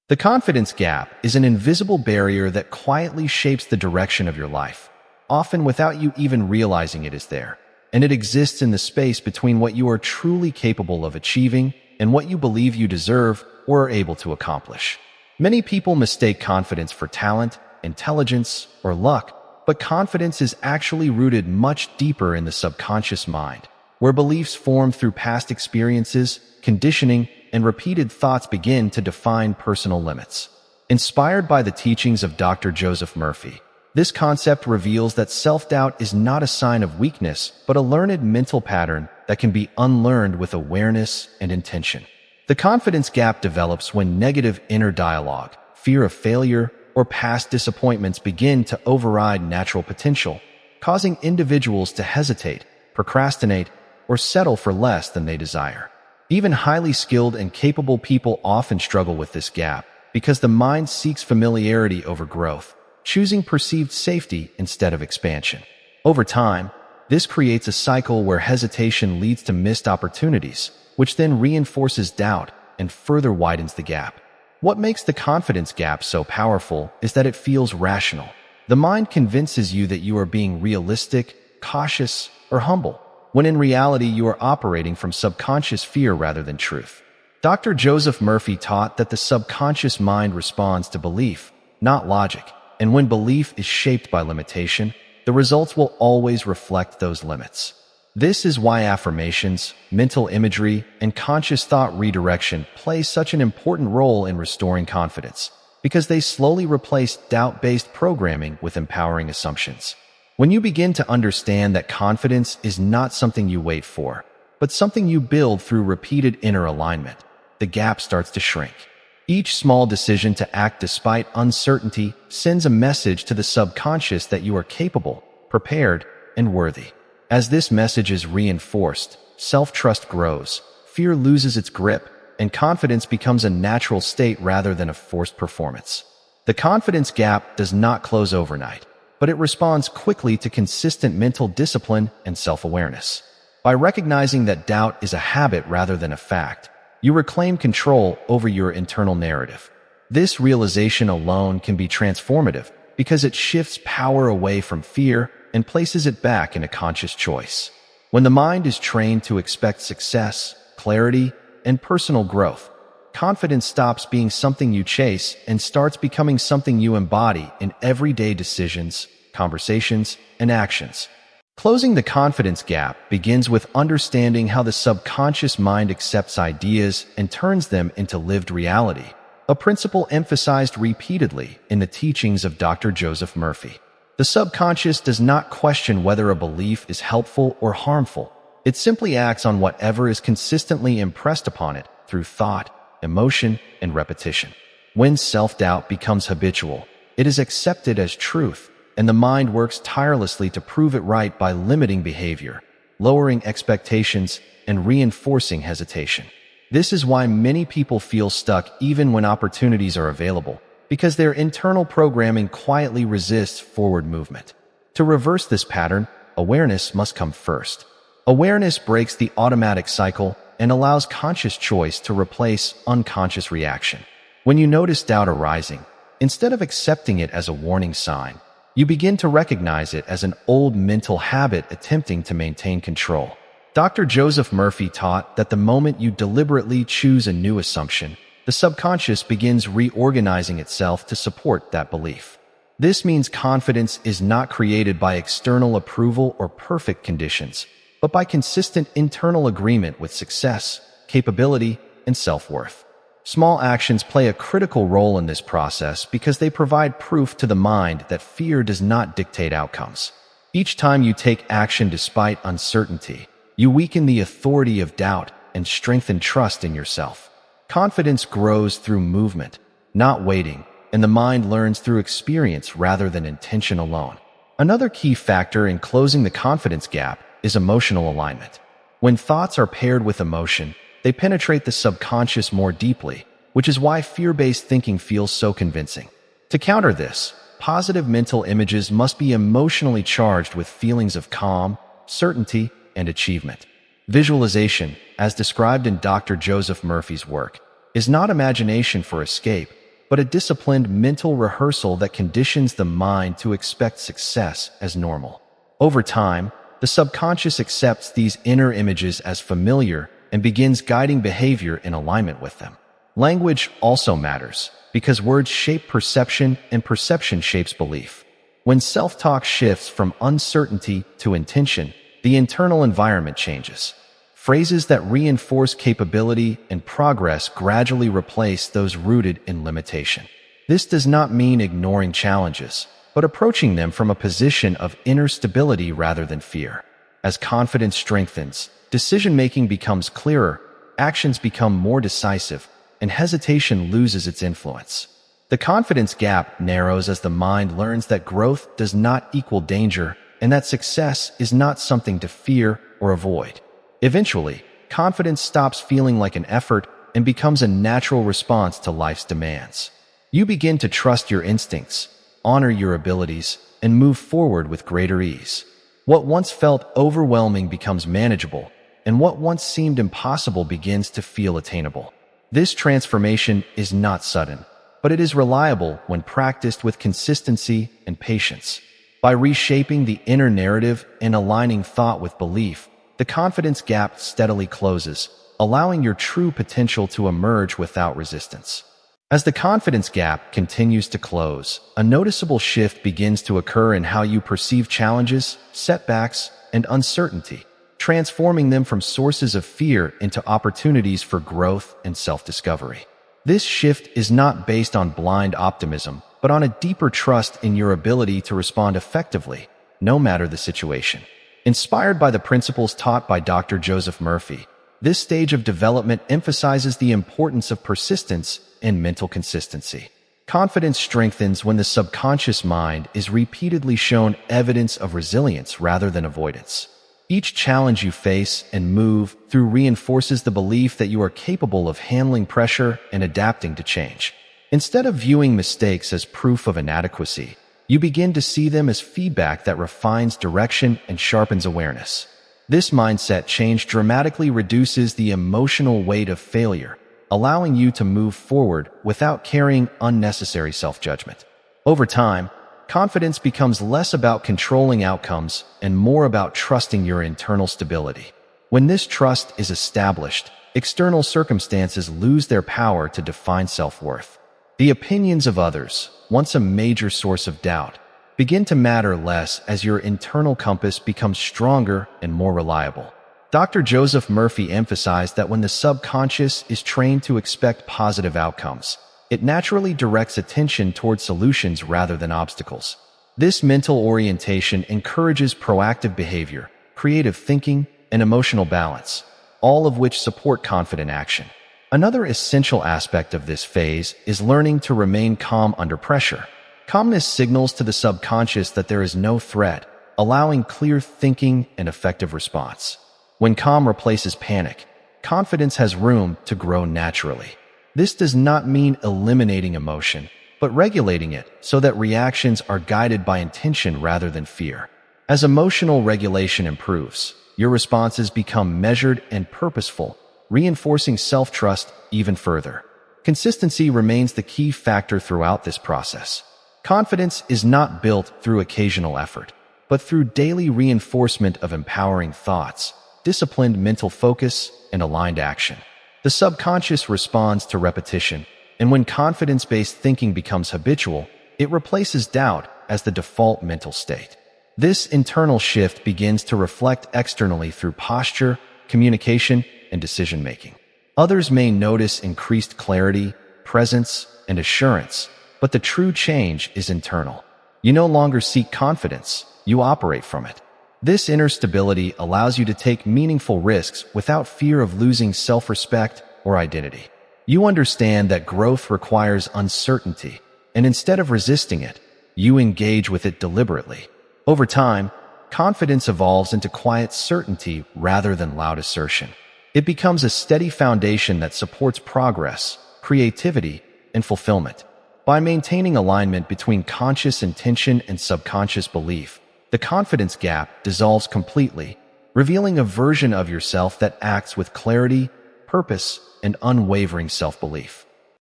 The confidence gap is an invisible barrier that quietly shapes the direction of your life, often without you even realizing it is there. And it exists in the space between what you are truly capable of achieving and what you believe you deserve or are able to accomplish. Many people mistake confidence for talent, intelligence, or luck, but confidence is actually rooted much deeper in the subconscious mind, where beliefs formed through past experiences, conditioning, and repeated thoughts begin to define personal limits. Inspired by the teachings of Dr. Joseph Murphy, this concept reveals that self-doubt is not a sign of weakness, but a learned mental pattern that can be unlearned with awareness and intention. The confidence gap develops when negative inner dialogue, fear of failure, or past disappointments begin to override natural potential, causing individuals to hesitate, procrastinate, or settle for less than they desire. Even highly skilled and capable people often struggle with this gap because the mind seeks familiarity over growth, choosing perceived safety instead of expansion. Over time, this creates a cycle where hesitation leads to missed opportunities, which then reinforces doubt and further widens the gap. What makes the confidence gap so powerful is that it feels rational. The mind convinces you that you are being realistic, cautious, or humble, when in reality you are operating from subconscious fear rather than truth. Dr. Joseph Murphy taught that the subconscious mind responds to belief, not logic, and when belief is shaped by limitation, the results will always reflect those limits. This is why affirmations, mental imagery, and conscious thought redirection play such an important role in restoring confidence, because they slowly replace doubt-based programming with empowering assumptions. When you begin to understand that confidence is not something you wait for, but something you build through repeated inner alignment, the gap starts to shrink. Each small decision to act despite uncertainty sends a message to the subconscious that you are capable, prepared, and worthy. As this message is reinforced, self-trust grows, fear loses its grip, and confidence becomes a natural state rather than a forced performance. The confidence gap does not close overnight, but it responds quickly to consistent mental discipline and self-awareness. By recognizing that doubt is a habit rather than a fact, you reclaim control over your internal narrative. This realization alone can be transformative because it shifts power away from fear and places it back in a conscious choice. When the mind is trained to expect success, clarity, and personal growth, confidence stops being something you chase and starts becoming something you embody in everyday decisions, conversations, and actions. Closing the confidence gap begins with understanding how the subconscious mind accepts ideas and turns them into lived reality, a principle emphasized repeatedly in the teachings of Dr. Joseph Murphy. The subconscious does not question whether a belief is helpful or harmful. It simply acts on whatever is consistently impressed upon it through thought, emotion, and repetition. When self-doubt becomes habitual, it is accepted as truth, and the mind works tirelessly to prove it right by limiting behavior, lowering expectations, and reinforcing hesitation. This is why many people feel stuck even when opportunities are available, because their internal programming quietly resists forward movement. To reverse this pattern, awareness must come first. Awareness breaks the automatic cycle and allows conscious choice to replace unconscious reaction. When you notice doubt arising, instead of accepting it as a warning sign, you begin to recognize it as an old mental habit attempting to maintain control. Dr. Joseph Murphy taught that the moment you deliberately choose a new assumption, the subconscious begins reorganizing itself to support that belief. This means confidence is not created by external approval or perfect conditions, but by consistent internal agreement with success, capability, and self-worth. Small actions play a critical role in this process because they provide proof to the mind that fear does not dictate outcomes. Each time you take action despite uncertainty, you weaken the authority of doubt and strengthen trust in yourself. Confidence grows through movement, not waiting, and the mind learns through experience rather than intention alone. Another key factor in closing the confidence gap is emotional alignment. When thoughts are paired with emotion, they penetrate the subconscious more deeply, which is why fear-based thinking feels so convincing. To counter this, positive mental images must be emotionally charged with feelings of calm, certainty, and achievement. Visualization, as described in Dr. Joseph Murphy's work, is not imagination for escape, but a disciplined mental rehearsal that conditions the mind to expect success as normal. Over time, the subconscious accepts these inner images as familiar and begins guiding behavior in alignment with them. Language also matters, because words shape perception and perception shapes belief. When self-talk shifts from uncertainty to intention, the internal environment changes. Phrases that reinforce capability and progress gradually replace those rooted in limitation. This does not mean ignoring challenges, but approaching them from a position of inner stability rather than fear. As confidence strengthens, decision-making becomes clearer, actions become more decisive, and hesitation loses its influence. The confidence gap narrows as the mind learns that growth does not equal danger and that success is not something to fear or avoid. Eventually, confidence stops feeling like an effort and becomes a natural response to life's demands. You begin to trust your instincts, honor your abilities, and move forward with greater ease. What once felt overwhelming becomes manageable, and what once seemed impossible begins to feel attainable. This transformation is not sudden, but it is reliable when practiced with consistency and patience. By reshaping the inner narrative and aligning thought with belief, the confidence gap steadily closes, allowing your true potential to emerge without resistance. As the confidence gap continues to close, a noticeable shift begins to occur in how you perceive challenges, setbacks, and uncertainty, transforming them from sources of fear into opportunities for growth and self-discovery. This shift is not based on blind optimism, but on a deeper trust in your ability to respond effectively, no matter the situation. Inspired by the principles taught by Dr. Joseph Murphy, this stage of development emphasizes the importance of persistence and mental consistency. Confidence strengthens when the subconscious mind is repeatedly shown evidence of resilience rather than avoidance. Each challenge you face and move through reinforces the belief that you are capable of handling pressure and adapting to change. Instead of viewing mistakes as proof of inadequacy, you begin to see them as feedback that refines direction and sharpens awareness. This mindset change dramatically reduces the emotional weight of failure, allowing you to move forward without carrying unnecessary self-judgment. Over time, confidence becomes less about controlling outcomes and more about trusting your internal stability. When this trust is established, external circumstances lose their power to define self-worth. The opinions of others, once a major source of doubt, begin to matter less as your internal compass becomes stronger and more reliable. Dr. Joseph Murphy emphasized that when the subconscious is trained to expect positive outcomes, it naturally directs attention toward solutions rather than obstacles. This mental orientation encourages proactive behavior, creative thinking, and emotional balance, all of which support confident action. Another essential aspect of this phase is learning to remain calm under pressure. Calmness signals to the subconscious that there is no threat, allowing clear thinking and effective response. When calm replaces panic, confidence has room to grow naturally. This does not mean eliminating emotion, but regulating it so that reactions are guided by intention rather than fear. As emotional regulation improves, your responses become measured and purposeful, reinforcing self-trust even further. Consistency remains the key factor throughout this process. Confidence is not built through occasional effort, but through daily reinforcement of empowering thoughts, disciplined mental focus, and aligned action. The subconscious responds to repetition, and when confidence-based thinking becomes habitual, it replaces doubt as the default mental state. This internal shift begins to reflect externally through posture, communication, and decision-making. Others may notice increased clarity, presence, and assurance, but the true change is internal. You no longer seek confidence, you operate from it. This inner stability allows you to take meaningful risks without fear of losing self-respect or identity. You understand that growth requires uncertainty, and instead of resisting it, you engage with it deliberately. Over time, confidence evolves into quiet certainty rather than loud assertion. It becomes a steady foundation that supports progress, creativity, and fulfillment. By maintaining alignment between conscious intention and subconscious belief, the confidence gap dissolves completely, revealing a version of yourself that acts with clarity, purpose, and unwavering self-belief.